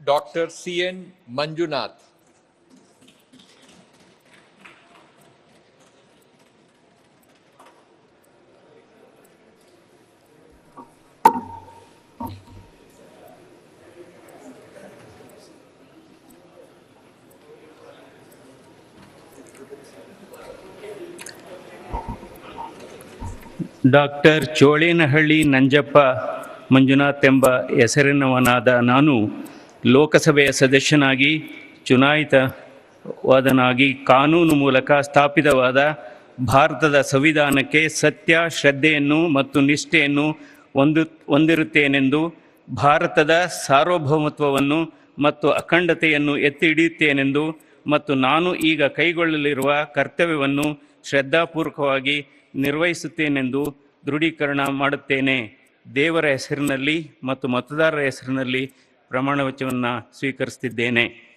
Dr. C.N. Manjunath. Doctor Cholenahalli Nanjappa Manjunath ಎಂಬ ಹೆಸರಿನವನಾದ ನಾನು ಲೋಕಸಭೆಯ ಸದಸ್ಯನಾಗಿ ಚುನಾಯಿತವಾದನಾಗಿ ಕಾನೂನು ಮೂಲಕ ಸ್ಥಾಪಿತವಾದ ಭಾರತದ ಸಂವಿಧಾನಕ್ಕೆ ಸತ್ಯ, ಶ್ರದ್ಧೆಯನ್ನು ಮತ್ತು ನಿಷ್ಠೆಯನ್ನು ಹೊಂದಿರುತ್ತೇನೆಂದು, ಭಾರತದ ಸಾರ್ವಭೌಮತ್ವವನ್ನು ಮತ್ತು ಅಖಂಡತೆಯನ್ನು ಎತ್ತಿ ಹಿಡಿಯುತ್ತೇನೆಂದು ಮತ್ತು ನಾನು ಈಗ ಕೈಗೊಳ್ಳಲಿರುವ ಕರ್ತವ್ಯವನ್ನು ಶ್ರದ್ಧಾಪೂರ್ವಕವಾಗಿ ನಿರ್ವಹಿಸುತ್ತೇನೆಂದು ದೃಢೀಕರಣ ಮಾಡುತ್ತೇನೆ. ದೇವರ ಹೆಸರಿನಲ್ಲಿ ಮತ್ತು ಮತದಾರರ ಹೆಸರಿನಲ್ಲಿ ಪ್ರಮಾಣವಚನವನ್ನು ಸ್ವೀಕರಿಸುತ್ತಿದ್ದೇನೆ.